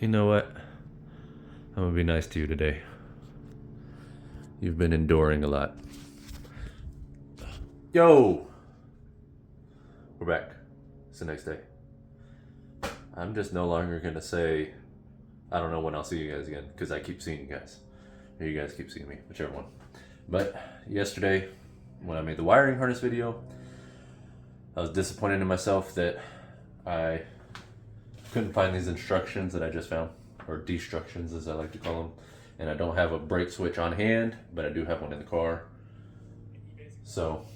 You know what? I'm gonna be nice to you today. You've been enduring a lot. Yo! We're back. It's the next day. I'm just no longer gonna say, I don't know when I'll see you guys again, because I keep seeing you guys. Or you guys keep seeing me, whichever one. But yesterday, when I made the wiring harness video, I was disappointed in myself that I couldn't find these instructions that I just found, or destructions as I like to call them. And I don't have a brake switch on hand, but I do have one in the car. So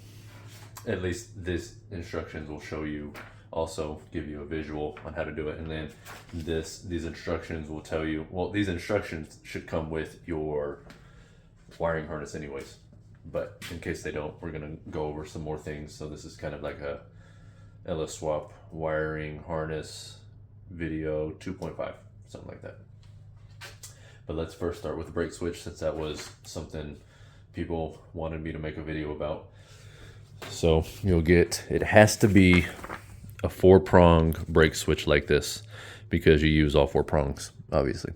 at least these instructions will show you, also give you a visual on how to do it. And then these instructions will tell you, well, these instructions should come with your wiring harness anyways. But in case they don't, we're gonna go over some more things. So this is kind of like a LS swap wiring harness video 2.5, something like that. But let's first start with the brake switch, since that was something people wanted me to make a video about. So you'll get, it has to be a 4-prong brake switch like this, because you use all 4 prongs, obviously.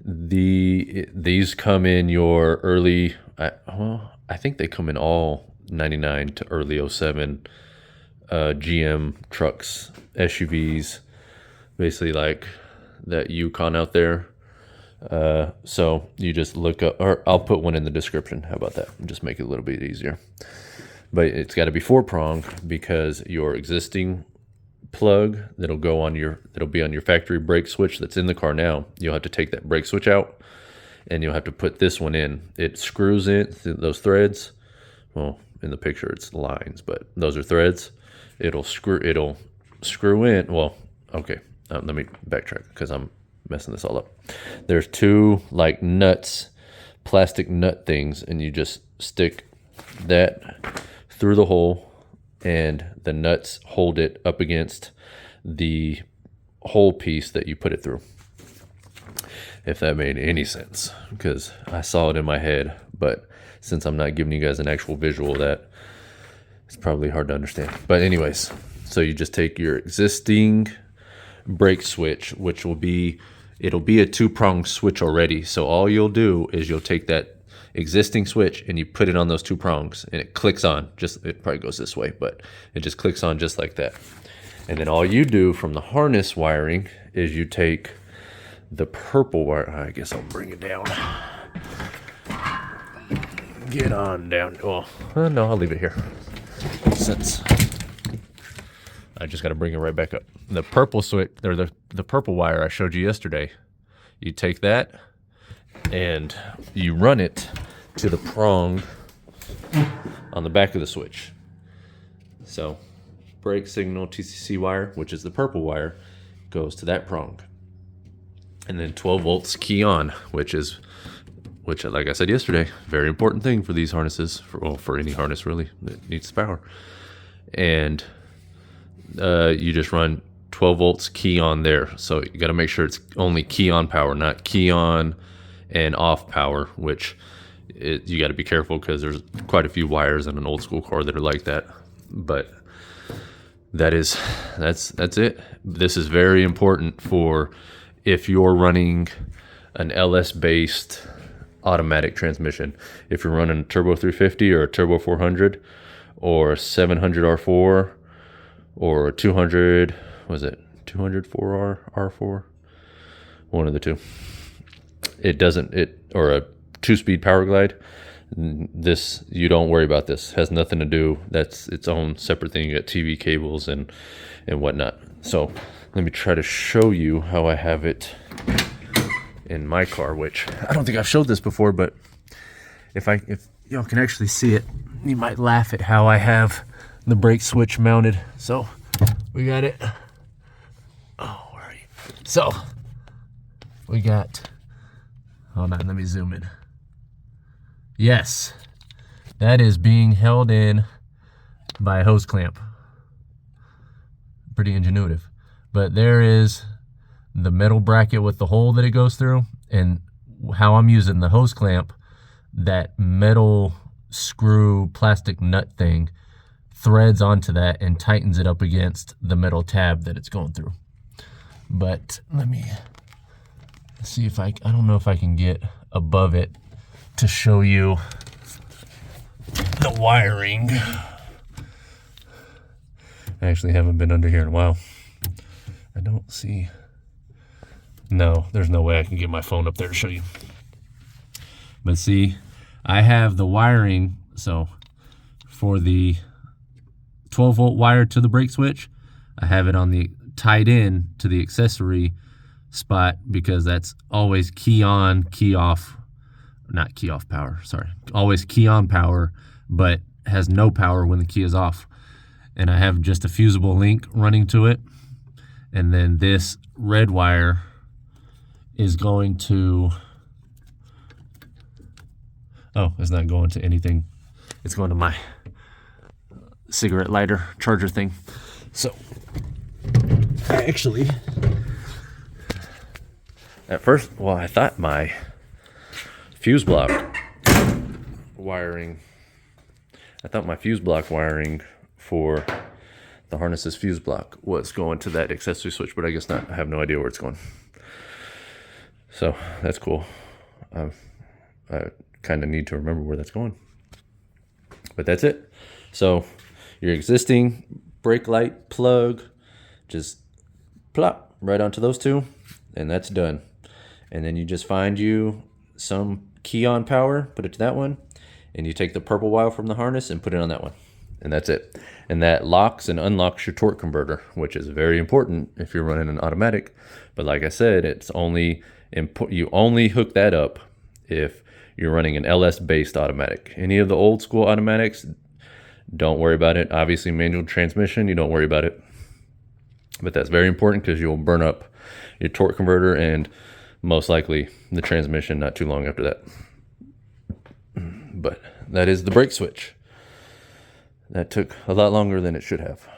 These come in your early, I think they come in all 99 to early 07 GM trucks, SUVs, basically like that Yukon out there. So you just look up, or I'll put one in the description. How about that? Just make it a little bit easier. But it's got to be 4-prong, because your existing plug that'll be on your factory brake switch that's in the car now, you'll have to take that brake switch out, and you'll have to put this one in. It screws in those threads. Well, in the picture it's lines, but those are threads. It'll screw in. Well, okay. Let me backtrack, because I'm messing this all up. There's 2 like nuts, plastic nut things, and you just stick that through the hole, and the nuts hold it up against the hole piece that you put it through. If that made any sense, because I saw it in my head, but since I'm not giving you guys an actual visual, that it's probably hard to understand. But anyways, so you just take your existing brake switch, which it'll be a 2-prong switch already. So all you'll do is you'll take that existing switch and you put it on those 2 prongs, and it clicks on. It probably goes this way, but it just clicks on just like that. And then all you do from the harness wiring is you take the purple wire. I guess I'll bring it down. Get on down. Well, no, I'll leave it here, since I just got to bring it right back up. The purple switch, or the purple wire I showed you yesterday, you take that and you run it to the prong on the back of the switch. So brake signal TCC wire, which is the purple wire, goes to that prong. And then 12 volts key on, which like I said yesterday, very important thing for these harnesses, for any harness really that needs power. And you just run 12 volts key on there. So you got to make sure it's only key on power, not key on and off power, which you got to be careful, because there's quite a few wires in an old school car that are like that. But that's it. This is very important for if you're running an LS based automatic transmission. If you're running a turbo 350 or a turbo 400 or a 700 R4 or a 200, was it 200 4R R4? One of the two. Or a 2-speed power glide. This, you don't worry about this. Has nothing to do. That's its own separate thing. You got TV cables and whatnot. So let me try to show you how I have it in my car, which I don't think I've showed this before, but if y'all can actually see it, you might laugh at how I have the brake switch mounted. So we got it. Oh, where are you? So we got, hold on, let me zoom in. Yes, that is being held in by a hose clamp. Pretty ingenuitive. But there is the metal bracket with the hole that it goes through, and how I'm using the hose clamp, that metal screw plastic nut thing threads onto that and tightens it up against the metal tab that it's going through. But let me see if I don't know if I can get above it to show you the wiring. I actually haven't been under here in a while. I don't see. No, there's no way I can get my phone up there to show you. But see, I have the wiring. So for the 12-volt wire to the brake switch, I have it on the tied in to the accessory spot because that's always key on, key off, not key off power, sorry. Always key on power, but has no power when the key is off. And I have just a fusible link running to it. And then this red wire is going to, oh, it's not going to anything. It's going to my cigarette lighter charger thing. So I actually, at first, well, I thought my fuse block wiring, for the harness's fuse block was going to that accessory switch, but I guess not. I have no idea where it's going. So that's cool. I kind of need to remember where that's going. But that's it. So your existing brake light plug, just plop right onto those two, and that's done. And then you just find you some key on power, put it to that one, and you take the purple wire from the harness and put it on that one. And that's it. And that locks and unlocks your torque converter, which is very important if you're running an automatic. But like I said, it's only you only hook that up if you're running an LS based automatic. Any of the old school automatics, don't worry about it. Obviously manual transmission, you don't worry about it. But that's very important because you'll burn up your torque converter and most likely the transmission not too long after that. But that is the brake switch. That took a lot longer than it should have.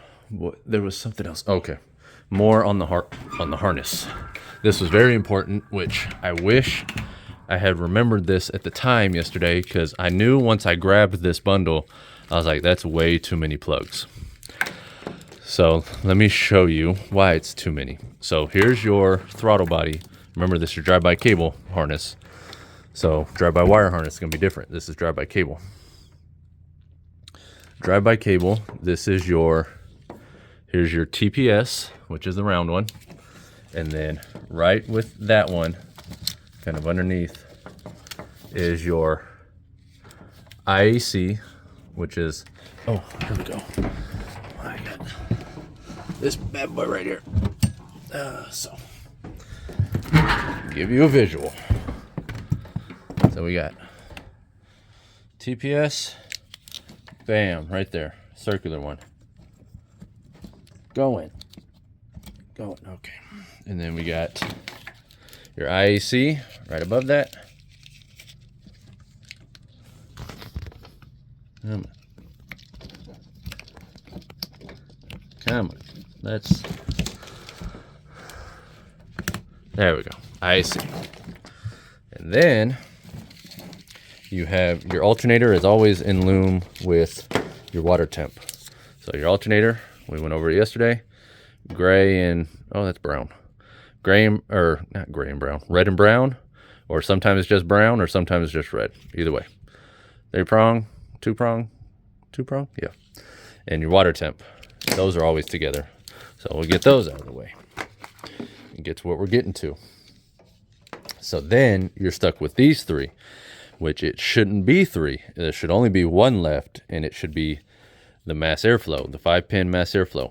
There was something else. Okay, more on the harness. This was very important, which I wish I had remembered this at the time yesterday, because I knew once I grabbed this bundle, I was like, that's way too many plugs. So let me show you why it's too many. So here's your throttle body. Remember, this is your drive-by cable harness. So drive-by wire harness is going to be different. This is drive-by cable. Drive-by cable, this is here's your TPS, which is the round one. And then right with that one, kind of underneath, is your IAC, which is, oh, here we go. I got this bad boy right here. So, give you a visual. So we got TPS, bam, right there, circular one. Going, okay. And then we got your IAC right above that. Come on. There we go. IAC. And then you have your alternator is always in loom with your water temp. So your alternator, we went over it yesterday. Gray and, oh, that's brown. Not gray and brown, red and brown, or sometimes it's just brown, or sometimes it's just red. Either way. 3-prong, 2-prong, 2-prong, yeah. And your water temp, those are always together. So we'll get those out of the way and get to what we're getting to. So then you're stuck with these three, which it shouldn't be three. There should only be one left, and it should be the mass airflow, the 5-pin mass airflow.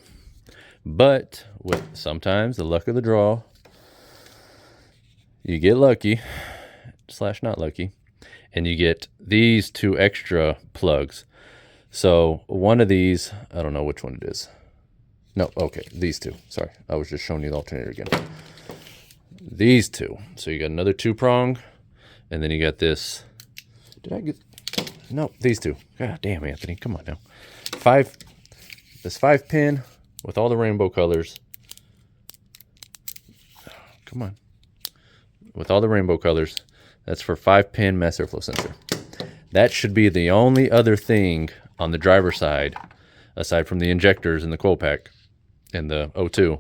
But with sometimes the luck of the draw, you get lucky / not lucky, and you get these two extra plugs. So one of these, I don't know which one it is. No, okay, these two. Sorry, I was just showing you the alternator again. These two. So you got another 2-prong, and then you got this. Did I get? No, these two. God damn, Anthony, come on now. This 5-pin with all the rainbow colors. Come on. With all the rainbow colors. That's for 5-pin mass airflow sensor. That should be the only other thing on the driver's side, aside from the injectors and the coil pack and the O2,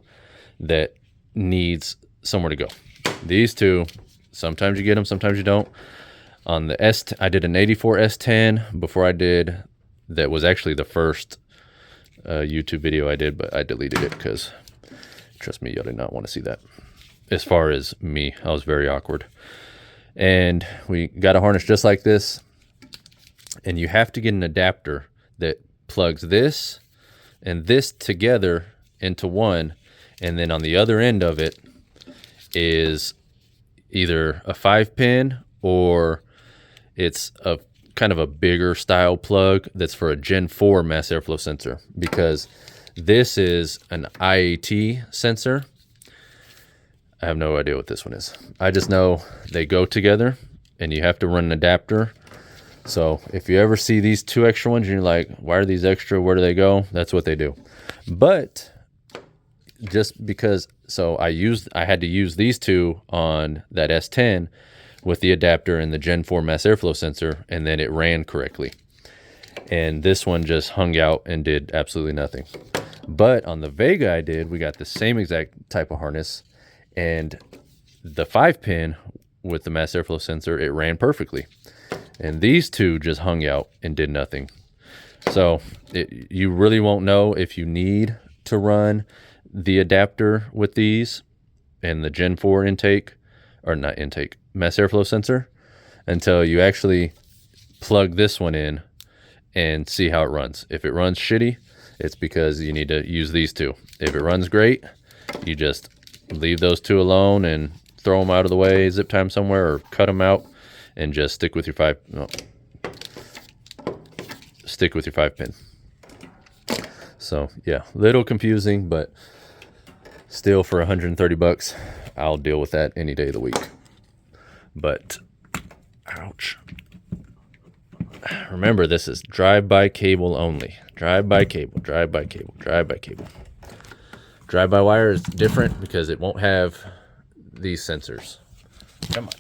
that needs somewhere to go. These two Sometimes you get them, sometimes you don't. On the I did an 84 S10 before I did, that was actually the first YouTube video I did, but I deleted it because, trust me, y'all did not want to see that. As far as me, I was very awkward. And we got a harness just like this, and you have to get an adapter that plugs this and this together into one, and then on the other end of it is either a 5-pin or it's a kind of a bigger style plug that's for a Gen 4 mass airflow sensor, because this is an IAT sensor. I have no idea what this one is. I just know they go together and you have to run an adapter. So if you ever see these 2 extra ones and you're like, why are these extra? Where do they go? That's what they do. But just because, so I had to use these 2 on that S10 with the adapter and the Gen 4 mass airflow sensor, and then it ran correctly. And this one just hung out and did absolutely nothing. But on the Vega we got the same exact type of harness, and the 5-pin with the mass airflow sensor, it ran perfectly. And these 2 just hung out and did nothing. So you really won't know if you need to run the adapter with these and the Gen 4 intake, or not intake, mass airflow sensor, until you actually plug this one in and see how it runs. If it runs shitty, it's because you need to use these 2. If it runs great, you just leave those 2 alone and throw them out of the way, zip tie them somewhere, or cut them out, and just stick with your 5-pin. So yeah, little confusing, but still, for $130, I'll deal with that any day of the week. But ouch. Remember, this is drive-by cable only. Drive-by cable, drive-by cable, drive-by cable. Drive-by-wire is different because it won't have these sensors. Come on.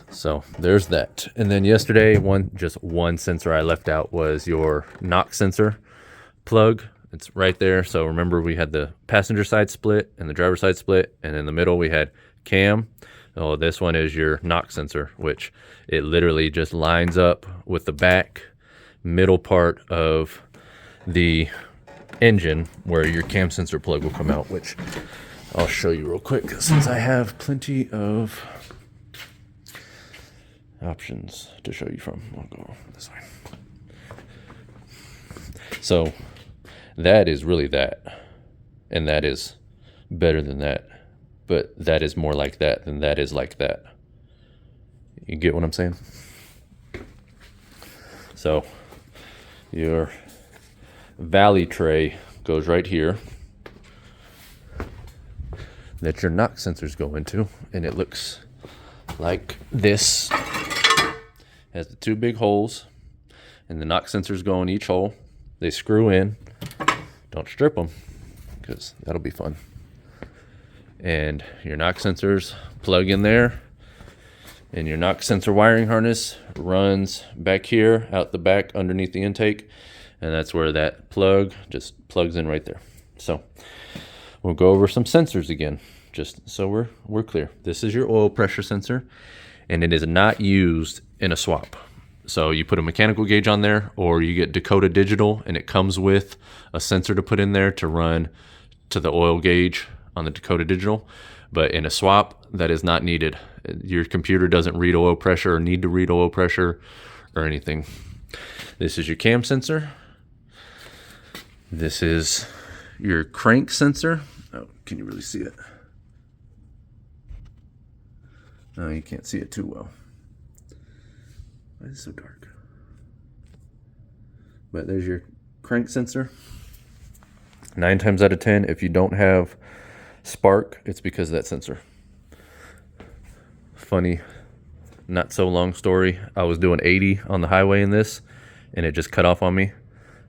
So there's that. And then yesterday, just one sensor I left out was your knock sensor plug. It's right there. So remember, we had the passenger side split and the driver side split, and in the middle we had cam. Oh, this one is your knock sensor, which it literally just lines up with the back middle part of the engine where your cam sensor plug will come out, which I'll show you real quick since I have plenty of options to show you from. I'll go this way. So that is really that, and that is better than that, but that is more like that than that is like that. You get what I'm saying? So your valley tray goes right here that your knock sensors go into, and it looks like this. Has the 2 big holes, and the knock sensors go in each hole. They screw in. Don't strip them, because that'll be fun. And your knock sensors plug in there, and your knock sensor wiring harness runs back here, out the back underneath the intake, and that's where that plug just plugs in right there. So we'll go over some sensors again, just so we're clear. This is your oil pressure sensor, and it is not used in a swap. So you put a mechanical gauge on there, or you get Dakota Digital, and it comes with a sensor to put in there to run to the oil gauge on the Dakota Digital. But in a swap, that is not needed. Your computer doesn't read oil pressure or need to read oil pressure or anything. This is your cam sensor. This is your crank sensor. Oh, can you really see it? No, you can't see it too well. Why is it so dark? But there's your crank sensor. 9 times out of 10, if you don't have spark, it's because of that sensor. Funny, not so long story. I was doing 80 on the highway in this, and it just cut off on me,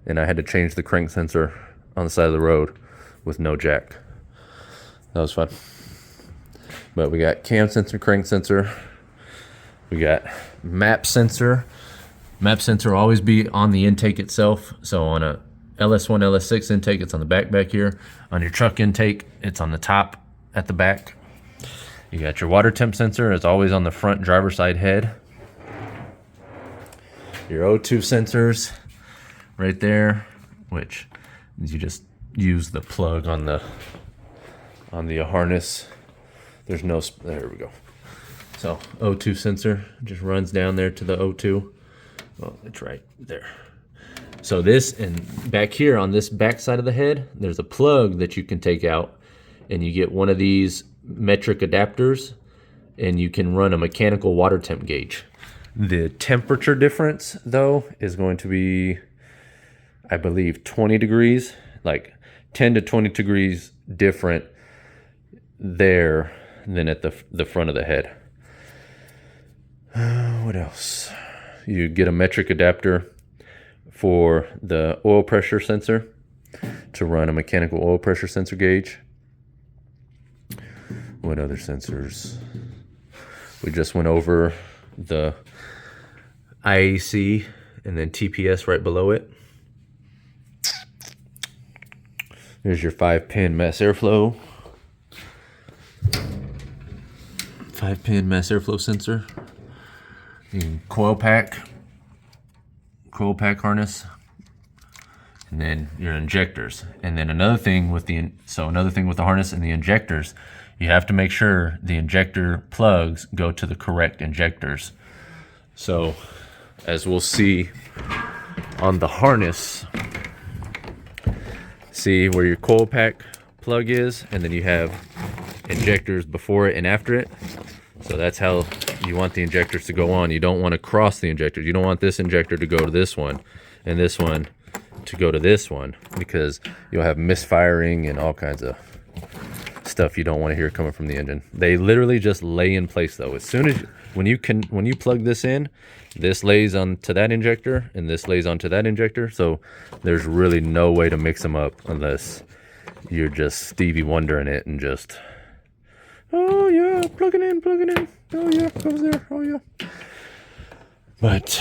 and I had to change the crank sensor on the side of the road with no jack. That was fun. But we got cam sensor, crank sensor. We got map sensor. Map sensor will always be on the intake itself. So on a LS1, LS6 intake, it's on the back here. On your truck intake, it's on the top at the back. You got your water temp sensor, as always, on the front driver's side head. Your O2 sensors right there, which you just use the plug on the harness. There's no, there we go. So O2 sensor just runs down there to the O2. Well, it's right there. So this, and back here on this back side of the head, there's a plug that you can take out, and you get one of these metric adapters, and you can run a mechanical water temp gauge. The temperature difference, though, is going to be, I believe, 20 degrees, like 10 to 20 degrees different there than at the front of the head. What else? You get a metric adapter for the oil pressure sensor to run a mechanical oil pressure sensor gauge. What other sensors? We just went over the IAC and then TPS right below it. There's your 5-pin mass airflow. 5-pin mass airflow sensor. Coil pack harness. And then your injectors. And then another thing with the harness and the injectors, you have to make sure the injector plugs go to the correct injectors. So, as we'll see on the harness, see where your coil pack plug is, and then you have injectors before it and after it. So that's how you want the injectors to go on. You don't want to cross the injectors. You don't want this injector to go to this one and this one to go to this one, because you'll have misfiring and all kinds of stuff you don't want to hear coming from the engine. They literally just lay in place, though. As soon as when you plug this in, this lays onto that injector and this lays onto that injector. So there's really no way to mix them up unless you're just Stevie Wondering it and just, oh yeah, plug it in. Oh yeah, goes there. Oh yeah. But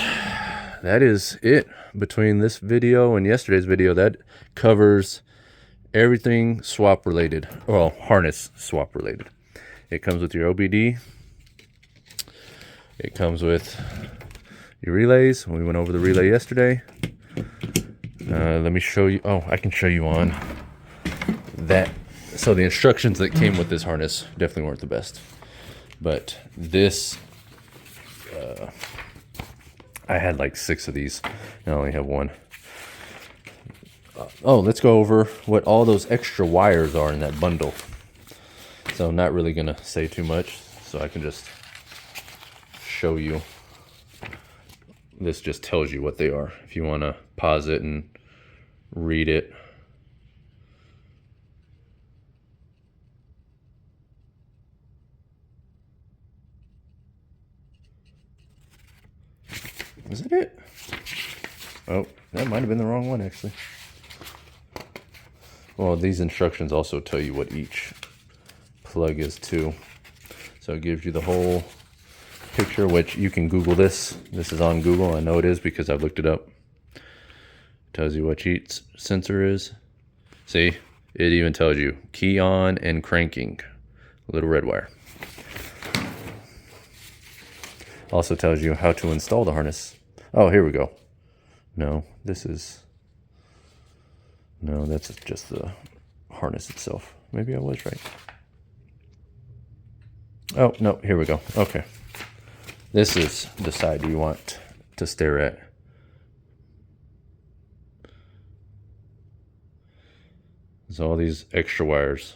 that is it between this video and yesterday's video. That covers everything swap related, well, harness swap related. It comes with your OBD. It comes with your relays. We went over the relay yesterday. Let me show you. Oh, I can show you on that. So the instructions that came with this harness definitely weren't the best. But this, I had like 6 of these. I only have 1. Let's go over what all those extra wires are in that bundle. So I'm not really going to say too much, so I can just show you. This just tells you what they are if you want to pause it and read it. Is that it? Oh, that might have been the wrong one, actually. Well, these instructions also tell you what each plug is too. So it gives you the whole picture, which you can Google this. This is on Google. I know it is because I've looked it up. It tells you what each sensor is. See, it even tells you key on and cranking. Little red wire. Also tells you how to install the harness. Oh, here we go. No, that's just the harness itself. Maybe I was right. Oh, no, here we go. Okay. This is the side you want to stare at. There's all these extra wires.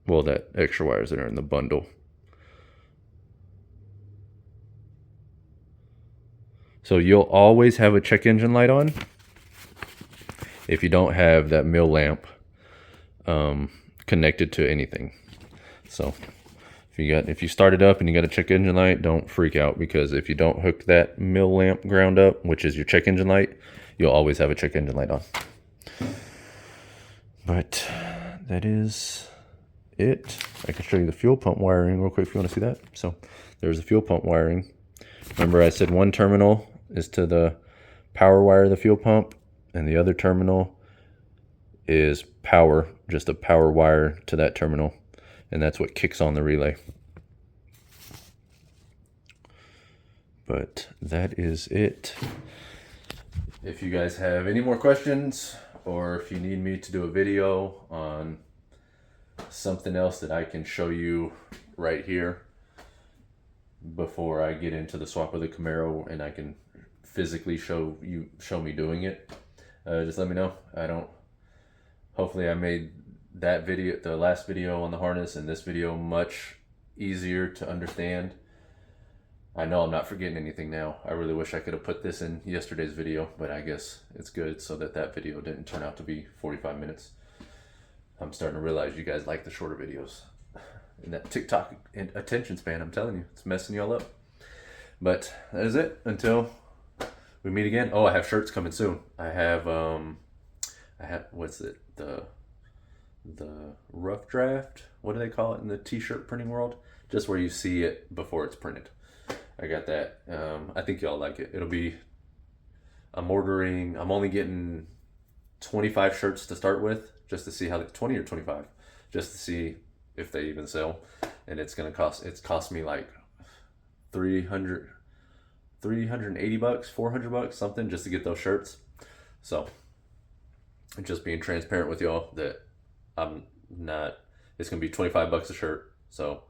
Well, that extra wires that are in the bundle. So you'll always have a check engine light on if you don't have that mill lamp connected to anything. So if you start it up and you got a check engine light, don't freak out, because if you don't hook that mill lamp ground up, which is your check engine light, you'll always have a check engine light on. But that is it. I can show you the fuel pump wiring real quick if you want to see that. So there's the fuel pump wiring. Remember I said one terminal is to the power wire of the fuel pump, and the other terminal is power, just a power wire to that terminal, and that's what kicks on the relay. But that is it. If you guys have any more questions, or if you need me to do a video on something else that I can show you right here before I get into the swap of the Camaro and I can physically show me doing it, just let me know. Hopefully I made that video, the last video on the harness, and this video much easier to understand. I know I'm not forgetting anything now. I really wish I could have put this in yesterday's video, but I guess it's good so that video didn't turn out to be 45 minutes. I'm starting to realize you guys like the shorter videos. And that TikTok attention span, I'm telling you, it's messing y'all up. But that is it until we meet again. Oh, I have shirts coming soon. I have what's it? The rough draft. What do they call it in the t-shirt printing world? Just where you see it before it's printed. I got that. I think y'all like it. I'm only getting 25 shirts to start with, just to see how 20 or 25, just to see if they even sell. And it's cost me like 380 bucks, 400 bucks, something, just to get those shirts. So just being transparent with y'all that it's gonna be 25 bucks a shirt. So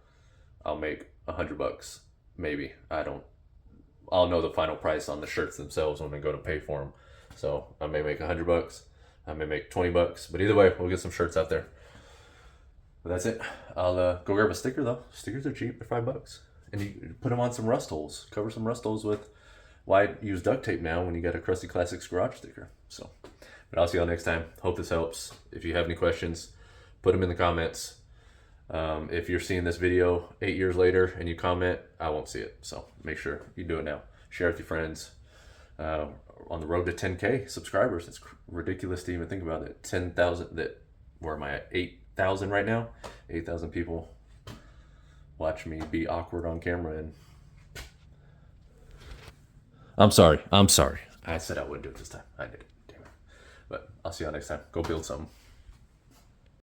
I'll make 100 bucks. Maybe. I'll know the final price on the shirts themselves when I go to pay for them. So I may make 100 bucks. I may make 20 bucks. But either way, we'll get some shirts out there. But that's it. I'll go grab a sticker though. Stickers are cheap. They're 5 bucks. And you put them on some rust holes. Cover some rust holes with, why use duct tape now when you got a Krusty Classics garage sticker? So, but I'll see y'all next time. Hope this helps. If you have any questions, put them in the comments. If you're seeing this video 8 years later and you comment, I won't see it. So make sure you do it now. Share it with your friends. On the road to 10K subscribers. It's ridiculous to even think about it. 10,000, where am I at? 8,000 right now? 8,000 people watch me be awkward on camera. And I'm sorry. I said I wouldn't do it this time. I did it. Damn it. But I'll see y'all next time. Go build something.